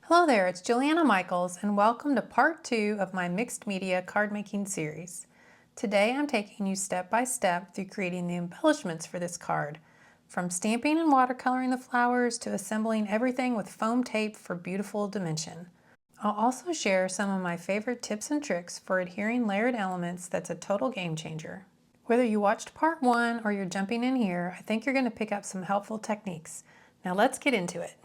Hello there, it's Juliana Michaels and welcome to part 2 of my mixed media card making series. Today I'm taking you step by step through creating the embellishments for this card, from stamping and watercoloring the flowers to assembling everything with foam tape for beautiful dimension. I'll also share some of my favorite tips and tricks for adhering layered elements that's a total game changer. Whether you watched part 1 or you're jumping in here, I think you're going to pick up some helpful techniques. Now let's get into it.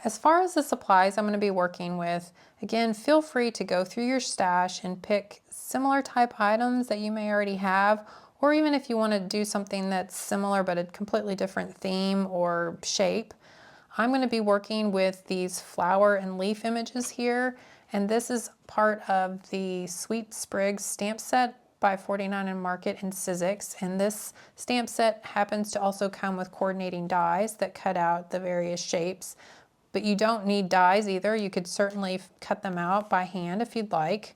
As far as the supplies I'm going to be working with, again, feel free to go through your stash and pick similar type items that you may already have, or even if you want to do something that's similar but a completely different theme or shape. I'm going to be working with these flower and leaf images here, and this is part of the Sweet Sprigs stamp set by 49 and Market in Sizzix, and this stamp set happens to also come with coordinating dies that cut out the various shapes. But you don't need dies either. You could certainly cut them out by hand if you'd like.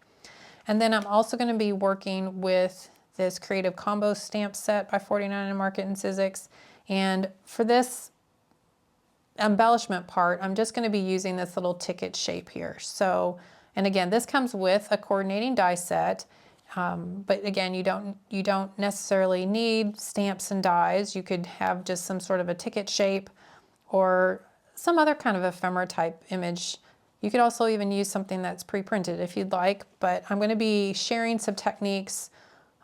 And then I'm also going to be working with this Creative Combo stamp set by 49 and Market and Sizzix. And for this embellishment part, I'm just going to be using this little ticket shape here. So, and again, this comes with a coordinating die set. But again, you don't necessarily need stamps and dies. You could have just some sort of a ticket shape or some other kind of ephemera type image. You could also even use something that's pre-printed if you'd like, but I'm going to be sharing some techniques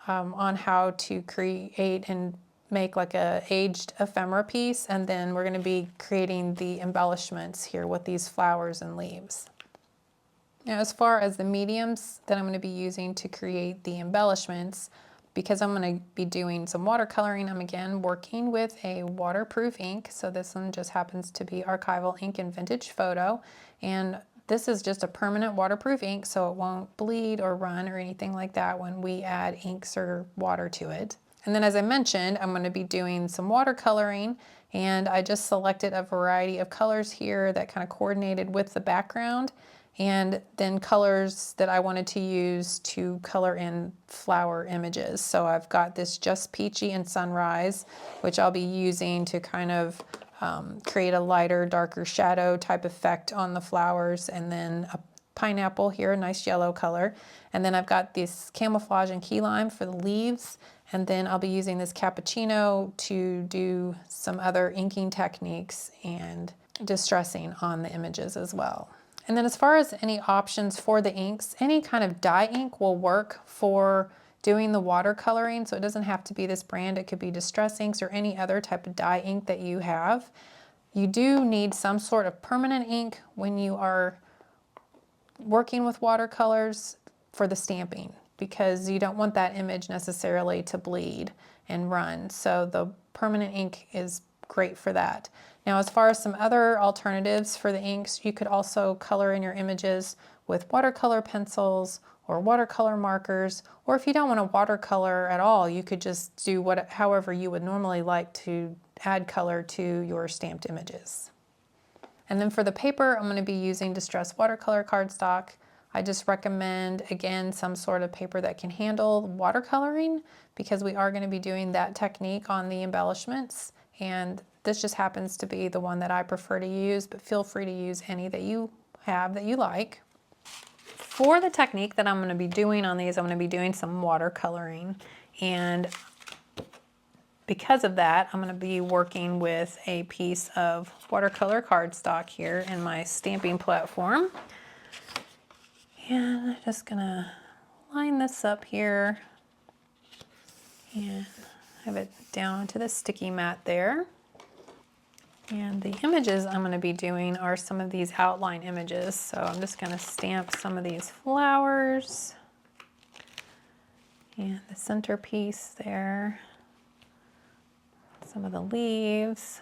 on how to create and make like a aged ephemera piece, and then we're going to be creating the embellishments here with these flowers and leaves. Now, as far as the mediums that I'm going to be using to create the embellishments, because I'm going to be doing some watercoloring, I'm again working with a waterproof ink. So this one just happens to be Archival Ink and Vintage Photo. And this is just a permanent waterproof ink, so it won't bleed or run or anything like that when we add inks or water to it. And then, as I mentioned, I'm going to be doing some watercoloring, and I just selected a variety of colors here that kind of coordinated with the background, and then colors that I wanted to use to color in flower images. So I've got this Just Peachy and Sunrise, which I'll be using to kind of create a lighter, darker shadow type effect on the flowers, and then a pineapple here, a nice yellow color. And then I've got this Camouflage and Key Lime for the leaves, and then I'll be using this Cappuccino to do some other inking techniques and distressing on the images as well. And then as far as any options for the inks, any kind of dye ink will work for doing the watercoloring. So it doesn't have to be this brand. It could be Distress Inks or any other type of dye ink that you have. You do need some sort of permanent ink when you are working with watercolors for the stamping, because you don't want that image necessarily to bleed and run. So the permanent ink is great for that. Now, as far as some other alternatives for the inks, you could also color in your images with watercolor pencils or watercolor markers, or if you don't want to watercolor at all, you could just do however you would normally like to add color to your stamped images. And then for the paper, I'm going to be using distressed watercolor cardstock. I just recommend, again, some sort of paper that can handle watercoloring, because we are going to be doing that technique on the embellishments. And this just happens to be the one that I prefer to use, but feel free to use any that you have that you like. For the technique that I'm going to be doing on these, I'm going to be doing some watercoloring. And because of that, I'm going to be working with a piece of watercolor cardstock here in my stamping platform. And I'm just going to line this up here and have it down onto the sticky mat there. And the images I'm going to be doing are some of these outline images. So I'm just going to stamp some of these flowers and the centerpiece there, some of the leaves.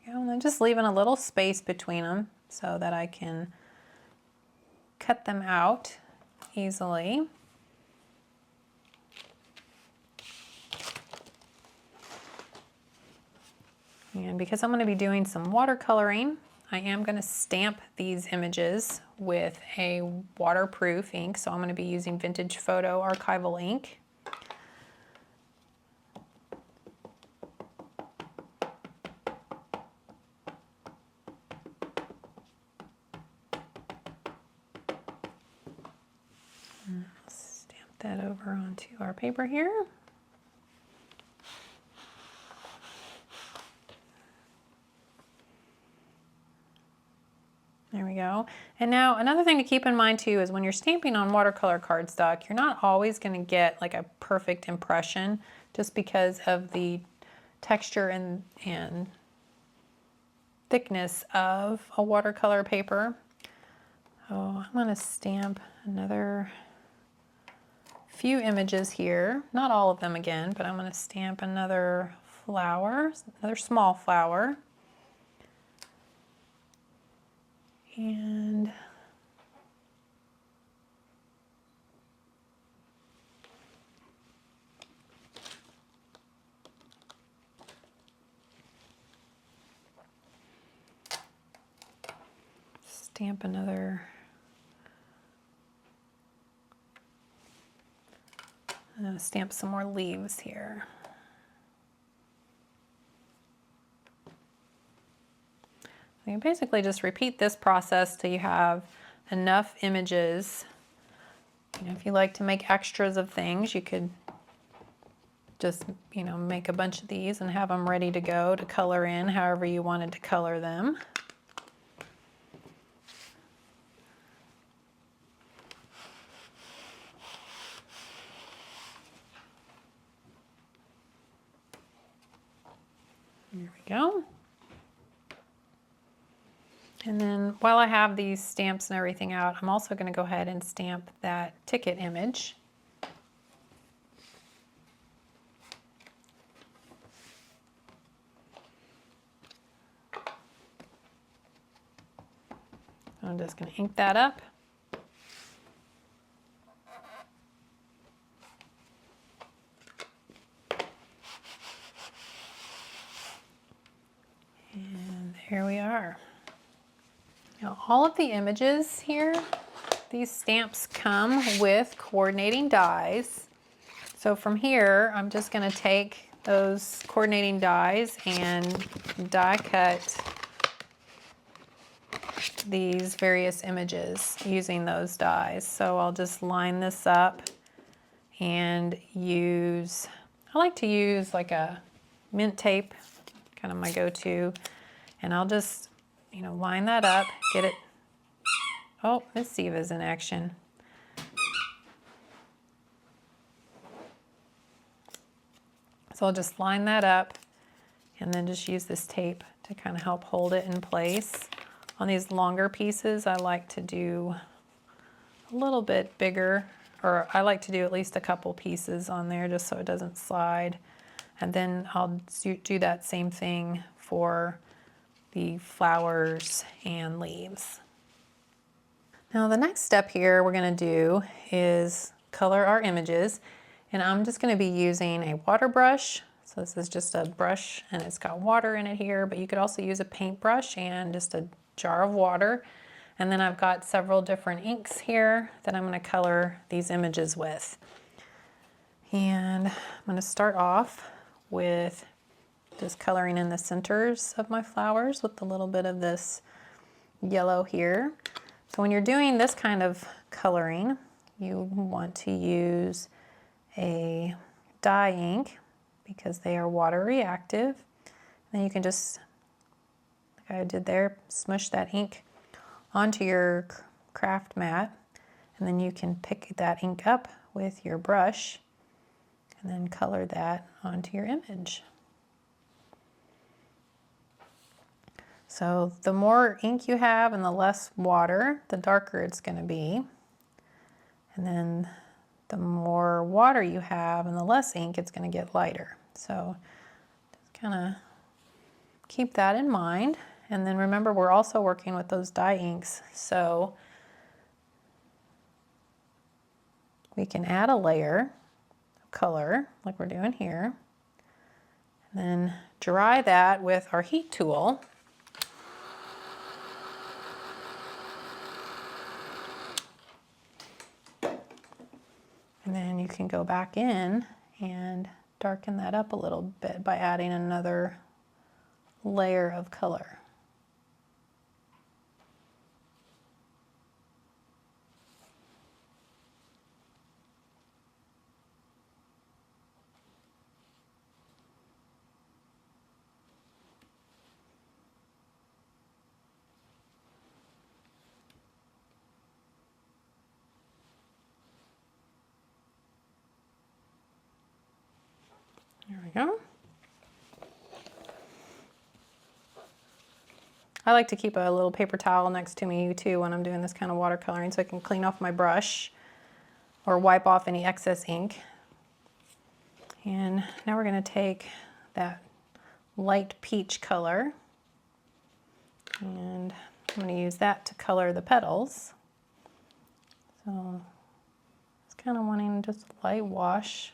And I'm just leaving a little space between them so that I can cut them out easily. And because I'm going to be doing some watercoloring, I am going to stamp these images with a waterproof ink, so I'm going to be using Vintage Photo Archival ink. Stamp that over onto our paper here. There we go. And now another thing to keep in mind too is when you're stamping on watercolor cardstock, you're not always going to get like a perfect impression just because of the texture and thickness of a watercolor paper. So I'm going to stamp another few images here, not all of them again, but I'm going to stamp another flower, another small flower. And stamp another. I'm going to stamp some more leaves here. You basically just repeat this process till you have enough images. You know, if you like to make extras of things, you could just, you know, make a bunch of these and have them ready to go to color in however you wanted to color them. There we go. And then while I have these stamps and everything out, I'm also going to go ahead and stamp that ticket image. I'm just going to ink that up. And there we are. Now all of the images here, these stamps come with coordinating dies. So from here, I'm just going to take those coordinating dies and die cut these various images using those dies. So I'll just line this up and use, I like to use like a mint tape, kind of my go-to, and I'll just, you know, line that up, get it. Oh, Miss Eva's in action. So I'll just line that up and then just use this tape to kind of help hold it in place. On these longer pieces, I like to do a little bit bigger, or I like to do at least a couple pieces on there just so it doesn't slide. And then I'll do that same thing for the flowers and leaves. Now the next step here we're going to do is color our images, and I'm just going to be using a water brush. So this is just a brush and it's got water in it here, but you could also use a paintbrush and just a jar of water. And then I've got several different inks here that I'm going to color these images with. And I'm going to start off with just coloring in the centers of my flowers with a little bit of this yellow here. So when you're doing this kind of coloring, you want to use a dye ink because they are water reactive. Then you can just, like I did there, smush that ink onto your craft mat, and then you can pick that ink up with your brush and then color that onto your image. So the more ink you have and the less water, the darker it's going to be. And then the more water you have and the less ink, it's going to get lighter. So just kind of keep that in mind. And then remember, we're also working with those dye inks. So we can add a layer of color like we're doing here. And then dry that with our heat tool. And then you can go back in and darken that up a little bit by adding another layer of color. There we go. I like to keep a little paper towel next to me too when I'm doing this kind of watercoloring so I can clean off my brush or wipe off any excess ink. And now we're going to take that light peach color and I'm going to use that to color the petals. So it's kind of wanting just a light wash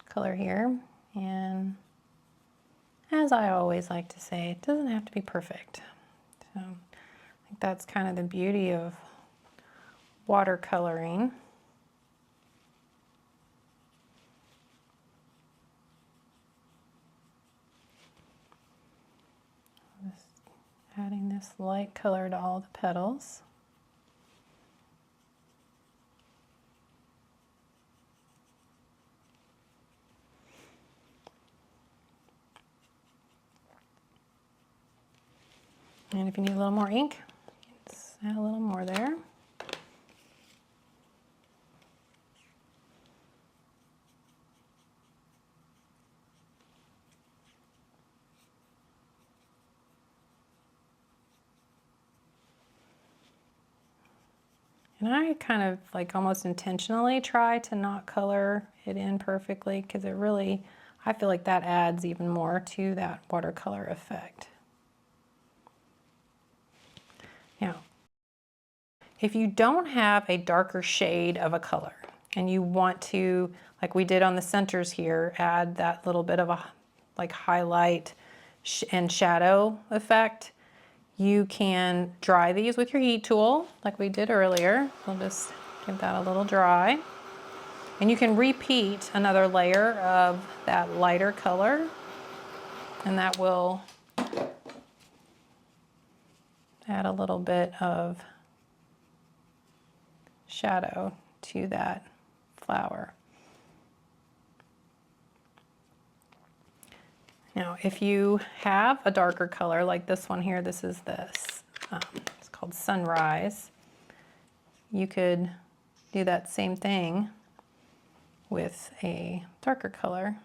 color here, and as I always like to say, it doesn't have to be perfect. So I think that's kind of the beauty of watercoloring. Just adding this light color to all the petals. And if you need a little more ink, just add a little more there. And I kind of like almost intentionally try to not color it in perfectly because it really, I feel like that adds even more to that watercolor effect. Now, if you don't have a darker shade of a color and you want to, like we did on the centers here, add that little bit of a like highlight and shadow effect, you can dry these with your heat tool like we did earlier. We'll just give that a little dry. And you can repeat another layer of that lighter color and that will add a little bit of shadow to that flower. Now, if you have a darker color like this one here, this is this, it's called Sunrise. You could do that same thing with a darker color.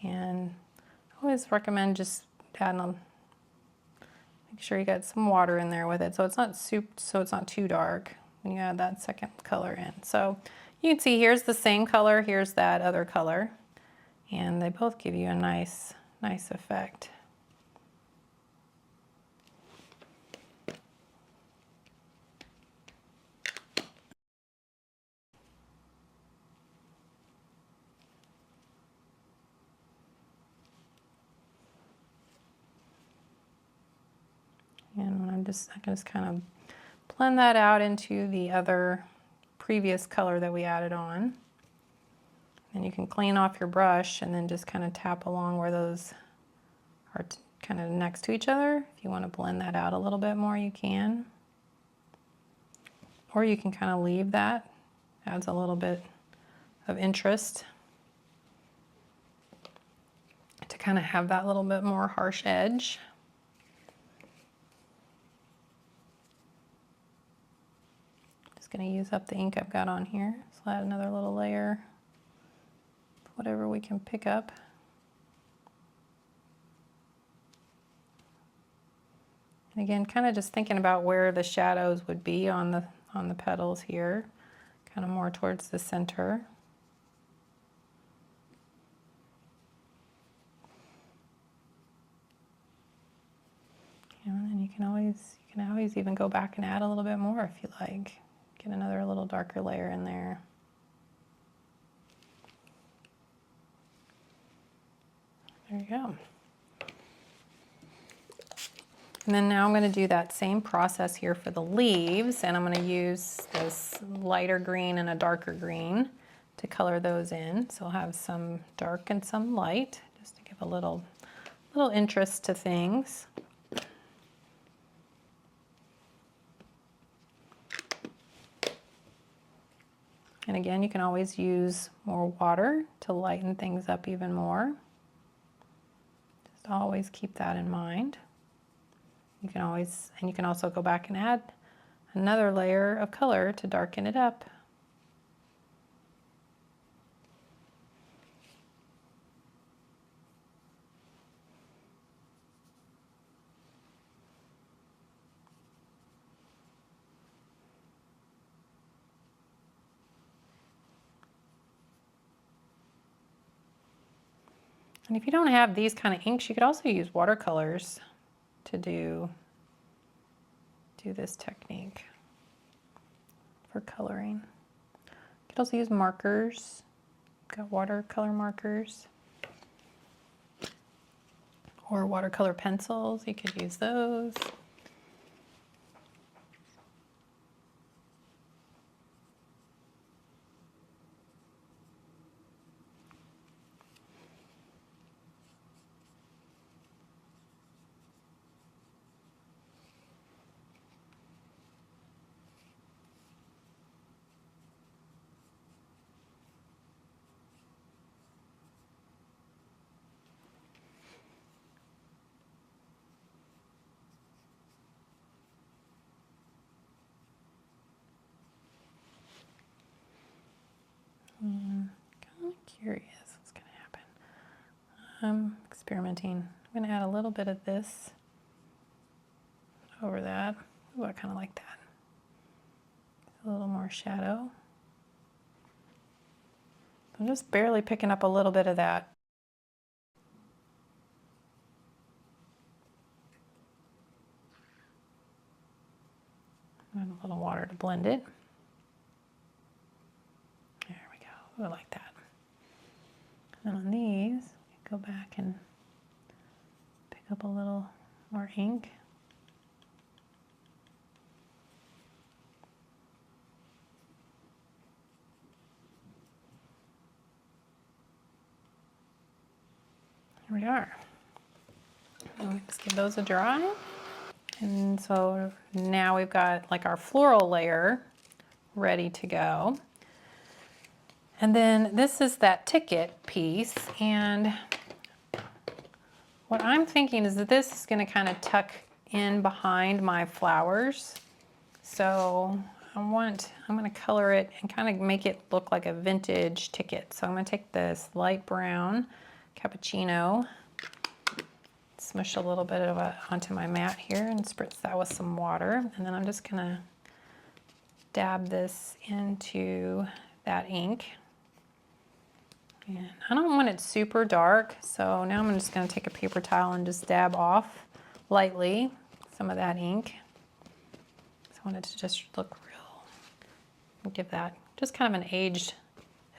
And I always recommend just adding a, make sure you got some water in there with it so it's not too dark when you add that second color in. So you can see here's the same color, here's that other color, and they both give you a nice effect. And when I can just kind of blend that out into the other previous color that we added on. And you can clean off your brush and then just kind of tap along where those are kind of next to each other. If you want to blend that out a little bit more, you can. Or you can kind of leave that. Adds a little bit of interest to kind of have that little bit more harsh edge. Just going to use up the ink I've got on here. So add another little layer, whatever we can pick up. And again, kind of just thinking about where the shadows would be on the petals here, kind of more towards the center. And then you can always even go back and add a little bit more if you like. Get another little darker layer in there. There you go. And then now I'm going to do that same process here for the leaves, and I'm going to use this lighter green and a darker green to color those in. So I'll have some dark and some light, just to give a little interest to things. And again, you can always use more water to lighten things up even more. Just always keep that in mind. You can also go back and add another layer of color to darken it up. And if you don't have these kind of inks, you could also use watercolors to do this technique for coloring. You could also use markers. Got watercolor markers or watercolor pencils. You could use those. Kind of curious what's going to happen. I'm experimenting. I'm going to add a little bit of this over that. Ooh, I kind of like that. A little more shadow. I'm just barely picking up a little bit of that. And a little water to blend it. There we go. Ooh, I like that. And on these, go back and pick up a little more ink. Here we are. Let's give those a dry. And so now we've got like our floral layer ready to go. And then this is that ticket piece, and what I'm thinking is that this is going to kind of tuck in behind my flowers. So I'm going to color it and kind of make it look like a vintage ticket. So I'm going to take this light brown cappuccino, smush a little bit of it onto my mat here and spritz that with some water. And then I'm just going to dab this into that ink. And I don't want it super dark, so now I'm just going to take a paper towel and just dab off lightly some of that ink. So I want it to just look real, give that just kind of an aged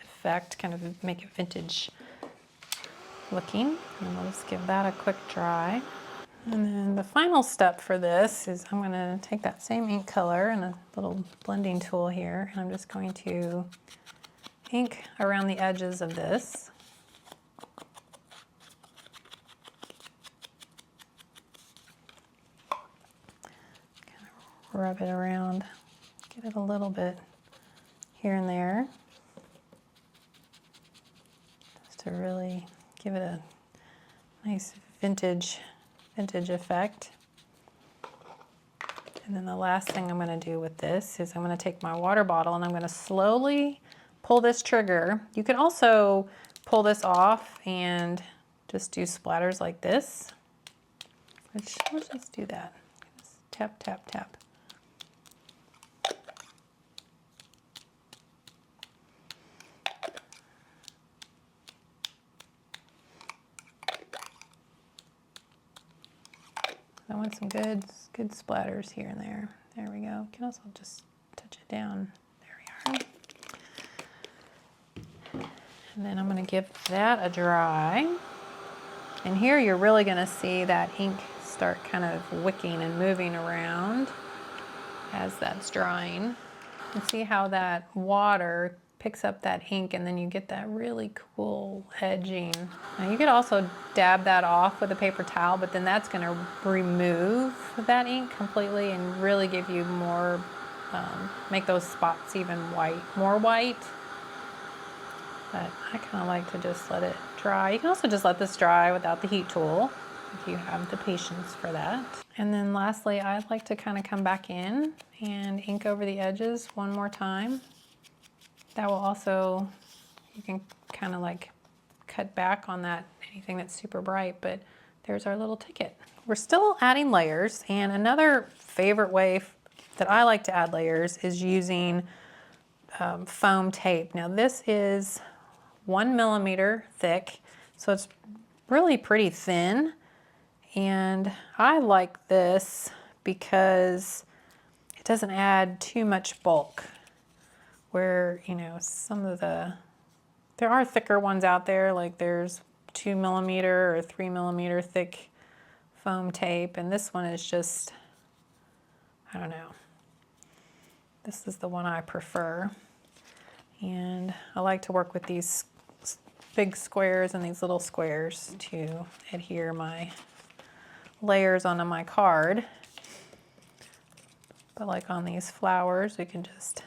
effect, kind of make it vintage looking. And we'll just give that a quick dry. And then the final step for this is I'm going to take that same ink color and a little blending tool here, and I'm just going to ink around the edges of this. Kind of rub it around, get it a little bit here and there, just to really give it a nice vintage effect. And then the last thing I'm going to do with this is I'm going to take my water bottle and I'm going to slowly pull this trigger. You can also pull this off and just do splatters like this. Let's just do that. Just tap, tap, tap. I want some good splatters here and there. There we go. You can also just touch it down. There we are. And then I'm going to give that a dry. And here you're really going to see that ink start kind of wicking and moving around as that's drying. And see how that water picks up that ink and then you get that really cool edging. Now you could also dab that off with a paper towel, but then that's going to remove that ink completely and really give you more, make those spots even more white. But I kind of like to just let it dry. You can also just let this dry without the heat tool if you have the patience for that. And then lastly, I'd like to kind of come back in and ink over the edges one more time. That will also, you can kind of like cut back on that, anything that's super bright, but there's our little ticket. We're still adding layers, and another favorite way that I like to add layers is using foam tape. Now this is 1 millimeter thick, so it's really pretty thin, and I like this because it doesn't add too much bulk. Where, you know, some of there are thicker ones out there, like there's 2 millimeter or 3 millimeter thick foam tape, and this one is just, I don't know. This is the one I prefer. And I like to work with these big squares and these little squares to adhere my layers onto my card. But like on these flowers, we can just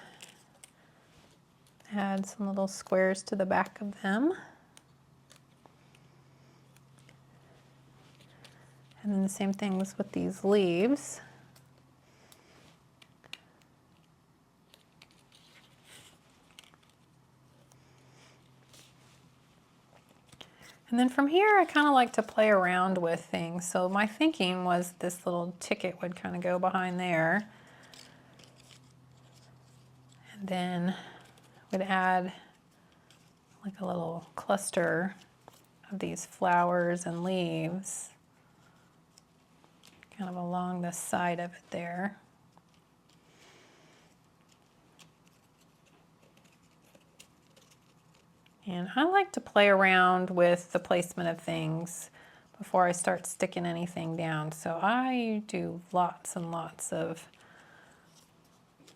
add some little squares to the back of them. And then the same things with these leaves. And then from here, I kind of like to play around with things. So my thinking was this little ticket would kind of go behind there. And then would add like a little cluster of these flowers and leaves kind of along the side of it there. And I like to play around with the placement of things before I start sticking anything down. So I do lots and lots of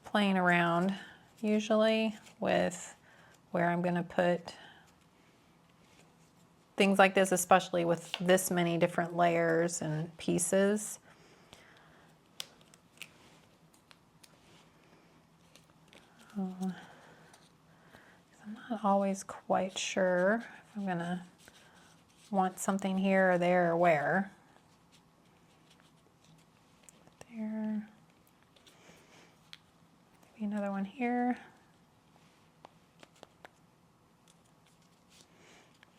playing around, usually with where I'm going to put things like this, especially with this many different layers and pieces. I'm not always quite sure if I'm going to want something here or there or where. There. Maybe another one here.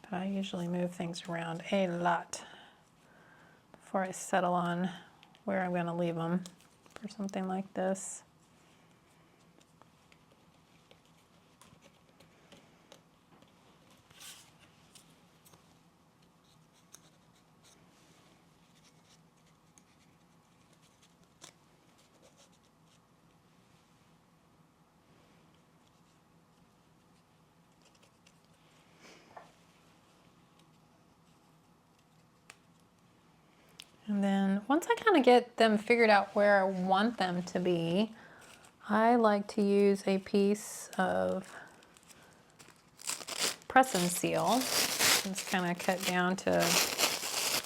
But I usually move things around a lot before I settle on where I'm going to leave them for something like this. And then once I kind of get them figured out where I want them to be, I like to use a piece of press and seal. It's kind of cut down to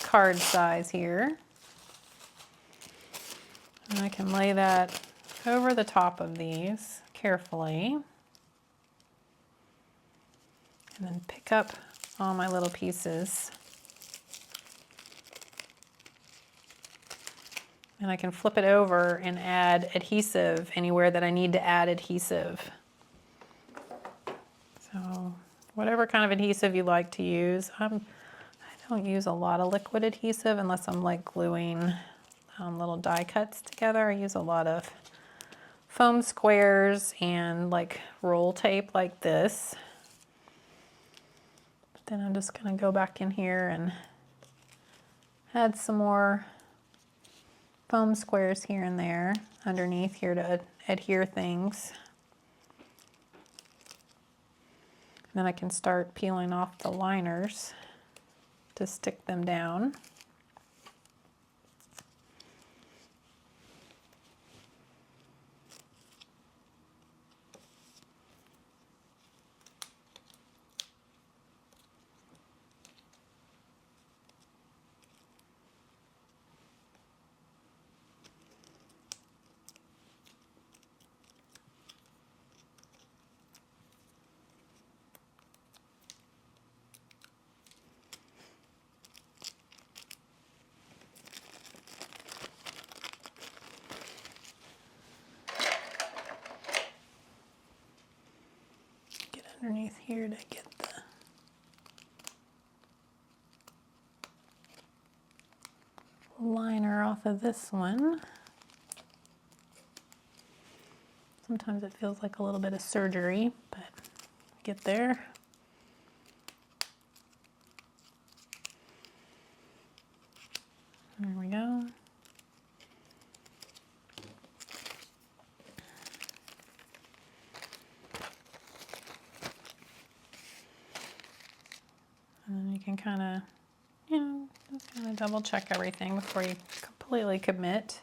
card size here. And I can lay that over the top of these carefully. And then pick up all my little pieces. And I can flip it over and add adhesive anywhere that I need to add adhesive. So whatever kind of adhesive you like to use. I don't use a lot of liquid adhesive unless I'm like gluing little die cuts together. I use a lot of foam squares and like roll tape like this. But then I'm just going to go back in here and add some more foam squares here and there underneath here to adhere things. And then I can start peeling off the liners to stick them down. underneath here to get the liner off of this one. Sometimes it feels like a little bit of surgery, but get there. There we go. And then you can kind of, just kind of double check everything before you completely commit.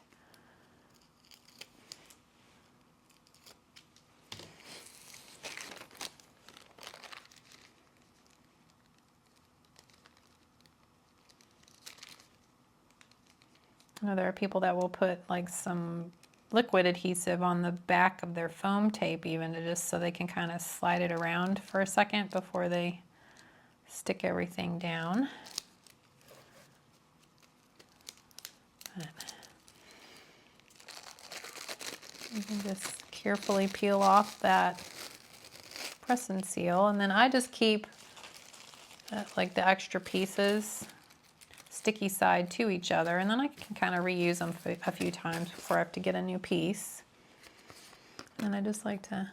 I know there are people that will put like some liquid adhesive on the back of their foam tape even to just so they can kind of slide it around for a second before they stick everything down. But you can just carefully peel off that press and seal, and then I just keep like the extra pieces sticky side to each other, and then I can kind of reuse them a few times before I have to get a new piece. And I just like to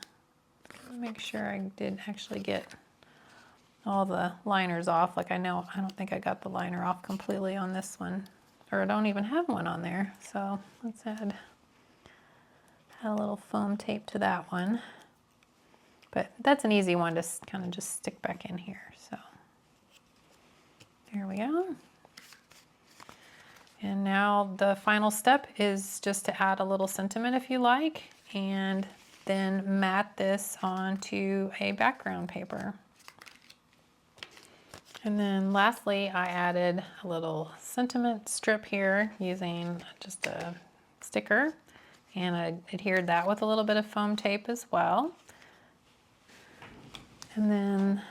make sure I did actually get all the liners off. Like I don't think I got the liner off completely on this one, or I don't even have one on there. So let's add a little foam tape to that one. But that's an easy one to kind of just stick back in here. So there we go. And now the final step is just to add a little sentiment if you like, and then mat this onto a background paper. And then lastly, I added a little sentiment strip here using just a sticker, and I adhered that with a little bit of foam tape as well. And then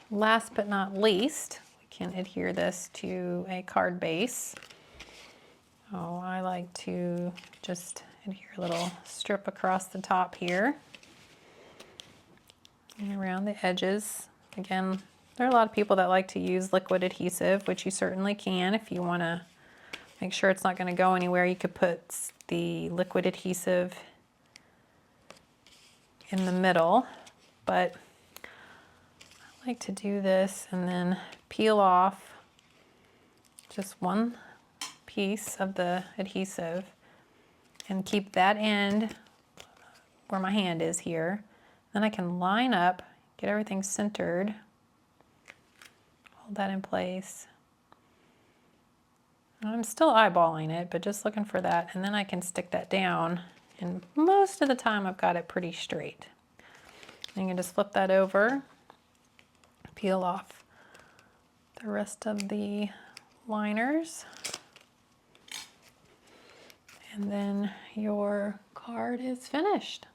last but not least, we can adhere this to a card base. So I like to just adhere a little strip across the top here and around the edges. Again, there are a lot of people that like to use liquid adhesive, which you certainly can. If you want to make sure it's not going to go anywhere, you could put the liquid adhesive in the middle. But I like to do this and then peel off just one piece of the adhesive and keep that end where my hand is here. Then I can line up, get everything centered, hold that in place. I'm still eyeballing it, but just looking for that, and then I can stick that down, and most of the time I've got it pretty straight. You can just flip that over, peel off the rest of the liners, and then your card is finished.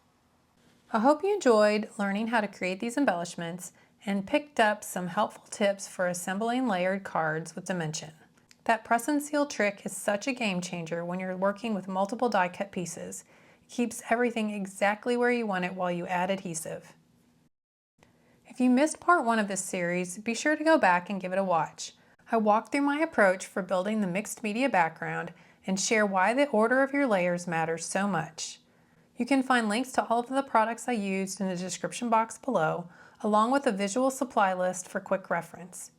I hope you enjoyed learning how to create these embellishments and picked up some helpful tips for assembling layered cards with dimension. That press and seal trick is such a game changer when you're working with multiple die cut pieces. It keeps everything exactly where you want it while you add adhesive. If you missed part 1 of this series, be sure to go back and give it a watch. I walk through my approach for building the mixed media background and share why the order of your layers matters so much. You can find links to all of the products I used in the description box below, along with a visual supply list for quick reference.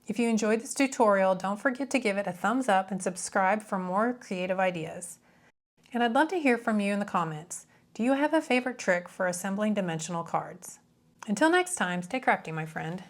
If you enjoyed this tutorial, don't forget to give it a thumbs up and subscribe for more creative ideas. And I'd love to hear from you in the comments. Do you have a favorite trick for assembling dimensional cards? Until next time, stay crafty, my friend.